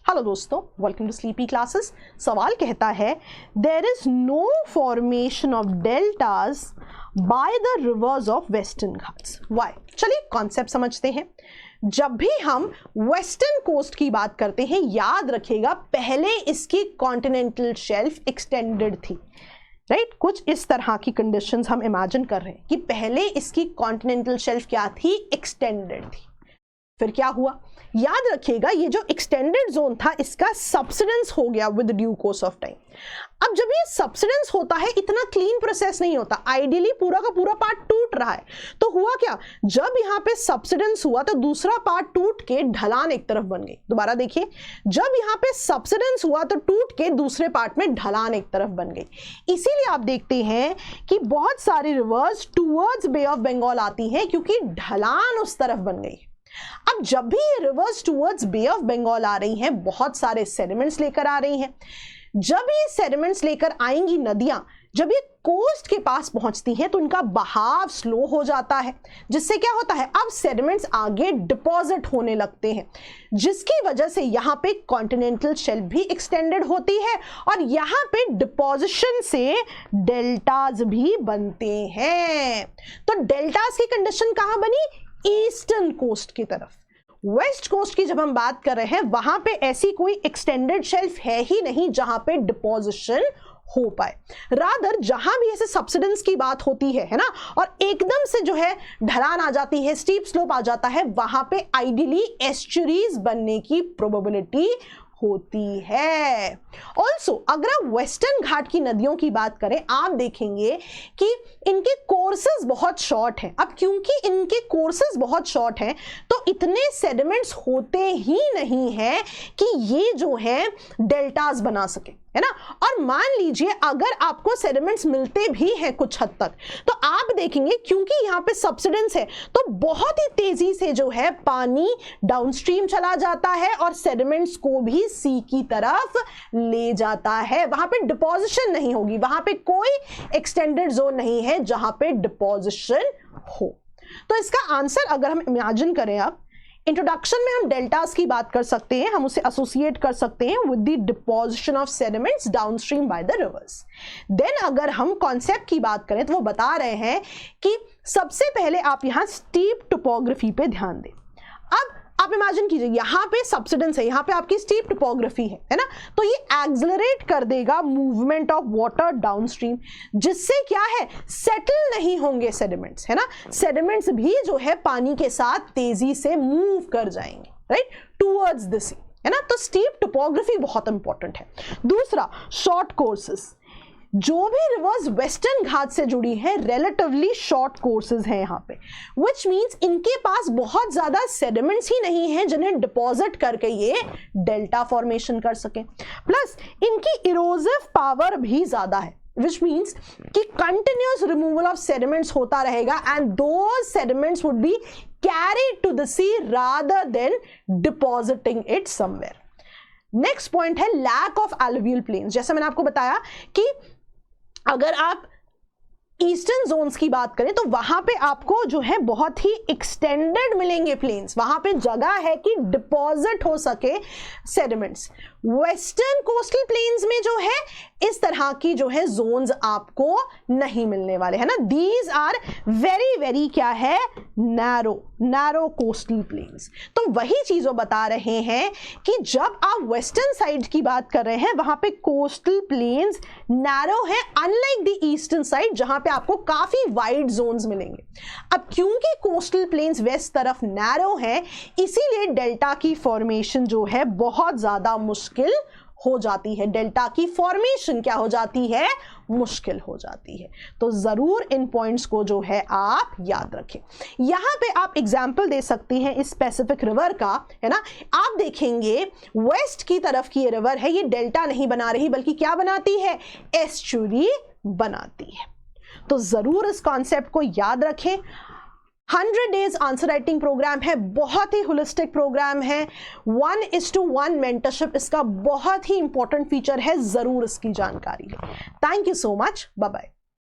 Hello दोस्तों, welcome to sleepy classes. सवाल कहता है there is no formation of deltas by the rivers of Western Ghats, why. चलिए concept समझते हैं। जब भी हम वेस्टर्न कोस्ट की बात करते हैं, याद रखिएगा पहले इसकी कॉन्टिनेंटल शेल्फ एक्सटेंडेड थी, राइट। कुछ इस तरह की कंडीशंस हम इमेजिन कर रहे हैं कि पहले इसकी कॉन्टिनेंटल शेल्फ क्या थी, एक्सटेंडेड थी। फिर क्या हुआ, याद रखिएगा ये जो एक्सटेंडेड जोन था इसका सबसिडेंस हो गया with due course of time. अब जब ये सबसिडेंस होता है इतना क्लीन प्रोसेस नहीं होता, आइडियली पूरा का पूरा पार्ट टूट रहा है। तो हुआ क्या, जब यहाँ पे सबसिडेंस हुआ तो दूसरा पार्ट टूट के ढलान एक तरफ बन गई। दोबारा देखिए, जब यहाँ पे सबसिडेंस हुआ तो टूट के दूसरे पार्ट में ढलान एक तरफ बन गई। इसीलिए आप देखते हैं कि बहुत सारी rivers towards Bay of Bengal आती हैं क्योंकि ढलान उस तरफ बन गई। अब जब भी ये rivers towards Bay of Bengal आ रही हैं, बहुत सारे सेडिमेंट्स लेकर आ रही हैं। जब ये सेडिमेंट्स लेकर आएंगी नदियां, जब ये कोस्ट के पास पहुंचती हैं तो इनका बहाव स्लो हो जाता है, जिससे क्या होता है, अब सेडिमेंट्स आगे डिपॉजिट होने लगते हैं, जिसकी वजह से यहाँ पे कॉन्टिनेंटल शेल्फ भी एक्सटेंडेड होती है और यहाँ पे डिपॉजिशन से डेल्टाज भी बनते हैं। तो डेल्टाज की कंडीशन कहाँ बनी, ईस्टर्न कोस्ट की तरफ। वेस्ट कोस्ट की जब हम बात कर रहे हैं वहां पे ऐसी कोई एक्सटेंडेड शेल्फ है ही नहीं जहां पे डिपोजिशन हो पाए। रादर जहां भी ऐसे सबसिडेंस की बात होती है ना, और एकदम से जो है ढलान आ जाती है, स्टीप स्लोप आ जाता है, वहां पे आइडियली एस्चुरीज बनने की प्रोबेबिलिटी होती है। ऑल्सो अगर आप वेस्टर्न घाट की नदियों की बात करें, आप देखेंगे कि इनके कोर्सेज बहुत शॉर्ट हैं। अब क्योंकि इनके कोर्सेज बहुत शॉर्ट हैं तो इतने सेडिमेंट्स होते ही नहीं हैं कि ये जो है डेल्टास बना सके, है ना। और मान लीजिए अगर आपको सेडिमेंट्स मिलते भी हैं कुछ हद तक, तो आप देखेंगे क्योंकि यहाँ पे सबसिडेंस है तो बहुत ही तेजी से जो है पानी डाउनस्ट्रीम चला जाता है और सेडिमेंट्स को भी सी की तरफ ले जाता है। वहां पे डिपोजिशन नहीं होगी, वहां पे कोई एक्सटेंडेड जोन नहीं है जहां पे डिपोजिशन हो। तो इसका आंसर अगर हम इमेजिन करें, अब इंट्रोडक्शन में हम डेल्टास की बात कर सकते हैं, हम उसे एसोसिएट कर सकते हैं with the deposition of sediments downstream by the rivers. Then अगर हम कॉन्सेप्ट की बात करें तो वो बता रहे हैं कि सबसे पहले आप यहां स्टीप टोपोग्राफी पे ध्यान दें। अब आप इमेजिन कीजिए यहाँ पे सबसिडेंस है, यहाँ पे आपकी स्टीप टोपोग्राफी है ना, तो ये एक्सेलरेट कर देगा मूवमेंट ऑफ वाटर डाउनस्ट्रीम, जिससे क्या है, सेटल नहीं होंगे सेडिमेंट्स, है ना। सेडिमेंट्स भी जो है पानी के साथ तेजी से मूव कर जाएंगे, राइट, टूवर्ड्स द सी, है ना। तो स्टीप टोपोग्राफी बहुत इंपॉर्टेंट है। दूसरा, शॉर्ट कोर्सेस। जो भी रिवर्स वेस्टर्न घाट से जुड़ी है रिलेटिवली शॉर्ट कोर्सेज हैं यहाँ पे, विच मींस इनके पास बहुत ज्यादा सेडिमेंट्स ही नहीं है जिन्हें डिपॉजिट करके ये डेल्टा फॉर्मेशन कर सके। प्लस इनकी इरोसिव पावर भी ज्यादा है, which means कि continuous removal of sediments होता रहेगा and those sediments would be carried to the sea rather than depositing it somewhere. Next point है lack of alluvial plains। जैसा मैंने आपको बताया कि अगर आप ईस्टर्न जोन्स की बात करें तो वहां पे आपको जो है बहुत ही एक्सटेंडेड मिलेंगे प्लेन्स, वहां पे जगह है कि डिपॉजिट हो सके सेडिमेंट्स। वेस्टर्न कोस्टल प्लेन्स में जो है इस तरह की जो है जोन्स आपको नहीं मिलने वाले, है ना। दीज आर वेरी वेरी क्या है, नैरो कोस्टल प्लेन्स। तो वही चीज वो बता रहे हैं कि जब आप वेस्टर्न साइड की बात कर रहे हैं वहां पे कोस्टल प्लेन्स नैरो है, अनलाइक द ईस्टर्न साइड जहां पे आपको काफी वाइड जोन्स मिलेंगे। अब क्योंकि कोस्टल प्लेन्स वेस्ट तरफ नैरो है, इसीलिए डेल्टा की फॉर्मेशन जो है बहुत ज्यादा मुश्किल हो जाती है। डेल्टा की फॉर्मेशन क्या हो जाती है, मुश्किल हो जाती है। तो जरूर इन पॉइंट्स को जो है आप याद रखें। यहां पे आप एग्जांपल दे सकती हैं इस स्पेसिफिक रिवर का, है ना। आप देखेंगे वेस्ट की तरफ की ये रिवर है, ये डेल्टा नहीं बना रही बल्कि क्या बनाती है, एस्चुरी बनाती है। तो जरूर इस कॉन्सेप्ट को याद रखें। 100 डेज आंसर राइटिंग प्रोग्राम है, बहुत ही होलिस्टिक प्रोग्राम है। 1:1 मेंटरशिप इसका बहुत ही इंपॉर्टेंट फीचर है, जरूर इसकी जानकारी लें। Thank you so much, bye bye.